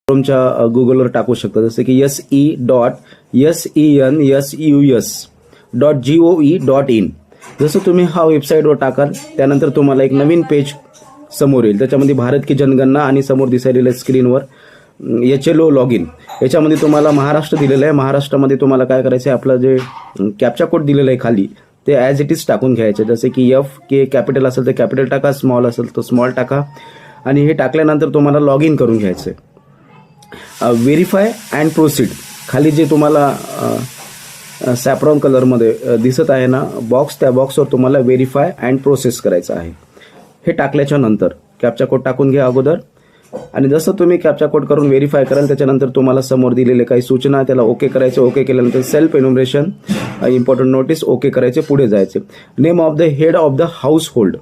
क्रोमच्या गुगलवर टाकू शकता, जसं की se.sensus.gov.in. जसं तुम्ही हा वेबसाईटवर टाकाल त्यानंतर तुम्हाला एक नवीन पेज समोर येईल. त्याच्यामध्ये भारत की जनगणना आणि समोर दिसायलेल्या स्क्रीनवर HLO लॉग इन, याच्यामध्ये तुम्हाला महाराष्ट्र दिलेलं आहे. महाराष्ट्रामध्ये तुम्हाला काय करायचं आहे, आपलं जे कॅप्चा कोड दिलेलं आहे खाली ते ॲज इट इज टाकून घ्यायचे. जसे की FK कॅपिटल असेल तर कॅपिटल टाका, स्मॉल असेल तर स्मॉल टाका, आणि हे टाकल्यानंतर तुम्हाला लॉग इन करून घ्यायचं आहे. व्हेरीफाय अँड प्रोसीड खाली जे तुम्हाला सॅफ्रॉन कलरमध्ये दिसत आहे ना बॉक्स, त्या बॉक्सवर तुम्हाला व्हेरीफाय अँड प्रोसेस करायचं आहे. हे टाकल्याच्या नंतर कॅप्चा कोड टाकून घ्या अगोदर, आणि जसं तुम्ही कॅप्चा कोड करून व्हेरीफाय कराल त्याच्यानंतर तुम्हाला समोर दिलेले काही सूचना त्याला ओके करायचे. ओके केल्यानंतर self enumeration important notice okay करायचे, पुढे जायचे. Name of the head of the house hold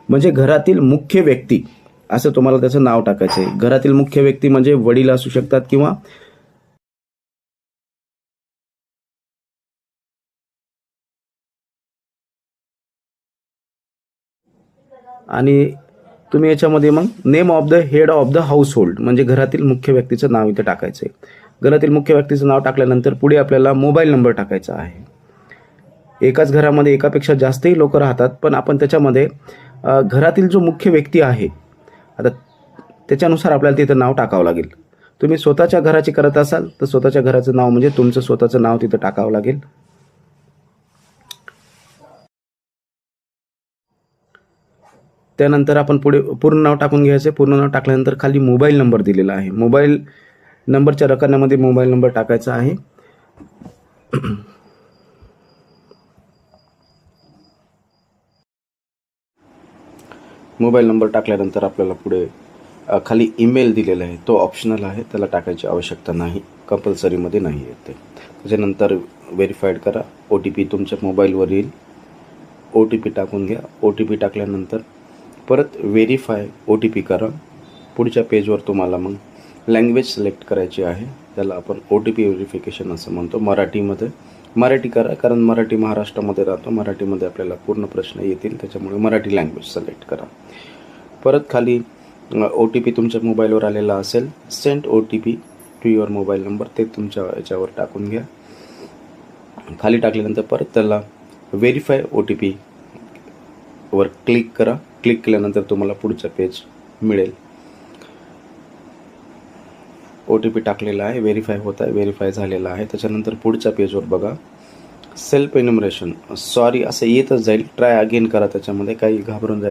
म्हणजे घरातील मुख्य व्यक्ती असं तुम्हाला त्याचं नाव टाकायचं आहे. घरातील मुख्य व्यक्ती म्हणजे वडील असू शकतात किंवा आणि तुम्ही याच्यामध्ये मग name of the head of the house hold म्हणजे घरातील मुख्य व्यक्तीचं नाव इथे टाकायचं आहे. घरातील मुख्य व्यक्तीचं नाव टाकल्यानंतर पुढे आपल्याला मोबाईल नंबर टाकायचा आहे. एकाच घरामध्ये एकापेक्षा जास्तही लोक राहतात, पण आपण त्याच्यामध्ये घरातील जो मुख्य व्यक्ती आहे आता त्याच्यानुसार आपल्याला तिथं नाव टाकावं लागेल. तुम्ही स्वतःच्या घराची करत असाल तर स्वतःच्या घराचं नाव म्हणजे तुमचं स्वतःचं नाव तिथं टाकावं लागेल. त्यानंतर आपण पुढे पूर्ण नाव टाकून घ्यायचं. पूर्ण नाव टाकल्यानंतर खाली मोबाईल नंबर दिलेला आहे. मोबाईल नंबरच्या रकान्यामध्ये मोबाईल नंबर टाकायचा आहे. मोबाईल नंबर टाकल्यानंतर आपल्याला पुढे खाली ईमेल दिलेला आहे, तो ऑप्शनल आहे, त्याला टाकायची आवश्यकता नाही, कंपल्सरीमध्ये नाही येते. त्याच्यानंतर व्हेरीफाईड करा. OTP तुमच्या मोबाईलवर येईल, OTP टाकून घ्या. OTP टाकल्यानंतर परत व्हेरीफाय OTP करा. पुढच्या पेजवर तुम्हाला मग लँग्वेज सिलेक्ट करायची आहे, त्याला आपण OTP व्हेरिफिकेशन असं म्हणतो. मराठी करा, कारण मराठी महाराष्ट्रामध्ये राहतो, मराठीमध्ये आपल्याला पूर्ण प्रश्न येतील, त्याच्यामुळे मराठी लँग्वेज सिलेक्ट करा. परत खाली OTP तुमच्या मोबाईलवर आलेला असेल, send OTP to your mobile number, ते तुमच्या याच्यावर टाकून घ्या. खाली टाकल्यानंतर परत त्याला व्हेरीफाय OTP वर क्लिक करा. क्लिक केल्यानंतर तुम्हाला पुढचं पेज मिळेल. OTP टाकलेला आहे, व्हेरीफाय होत आहे, व्हेरीफाय झालेला आहे. त्याच्यानंतर पुढच्या पेजवर बघा, सेल्फ एन्युमरेशन सॉरी असं येतच जाईल, ट्राय अगेन करा, त्याच्यामध्ये काही घाबरून जाईल.